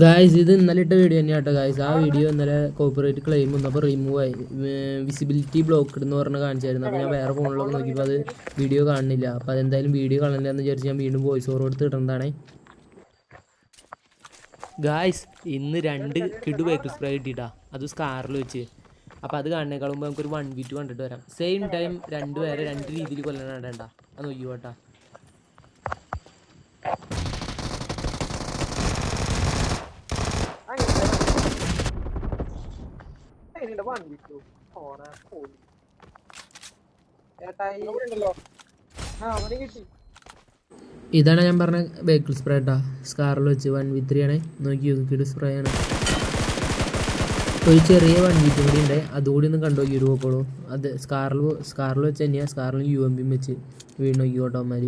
Guys ഇത് ഇന്നലെ ഇട്ട വീഡിയോ തന്നെയാണ് കേട്ടോ ഗായ്സ്. ആ വീഡിയോ ഇന്നലെ കോപ്പറേറ്റ് ക്ലെയിം വന്നപ്പോൾ റിമൂവ് ആയി. വിസിബിലിറ്റി ബ്ലോക്ക്ഡ് എന്ന് പറഞ്ഞ് കാണിച്ചായിരുന്നു. അപ്പോൾ ഞാൻ വേറെ ഫോണിലൊക്കെ നോക്കിയപ്പോൾ അത് വീഡിയോ കാണുന്നില്ല. അപ്പോൾ അതെന്തായാലും വീഡിയോ കാണില്ല എന്ന് വിചാരിച്ച് ഞാൻ വീണ്ടും വോയിസ് ഓവർ കൊടുത്ത് ഇടുന്നതാണ്. ഗായ്സ് ഇന്ന് 2 കിഡ് വെഹിക്കിൾ സ്പ്രേ കിട്ടിയിട്ടാ, അത് സ്കാറിൽ വെച്ച്. അപ്പോൾ അത് കാണുന്നേക്കാൾ മുമ്പ് നമുക്കൊരു 1v2 കണ്ടിട്ട് വരാം. സെയിം ടൈം 2 പേരെ 2 രീതിയിൽ കൊല്ലണം വേണ്ട. അത് നോക്കിയോ കേട്ടാ. ഇതാണ് ഞാൻ പറഞ്ഞ വെഹിക്കിൾ സ്പ്രേ കേട്ടാ, സ്കാറിൽ വെച്ച് 1v3 ആണ്. നോക്കി കിഡ് സ്പ്രേ ആണ്. ഒരു ചെറിയ 1v2 കൂടി ഉണ്ട്, അതുകൂടി ഒന്ന് കണ്ടു നോക്കി നോക്കോളൂ. അത് സ്കാറിൽ വെച്ച് തന്നെയാണ്. സ്കാറിൽ UMP വെച്ച് വീണ് നോക്കി കേട്ടോ അവന്മാർ.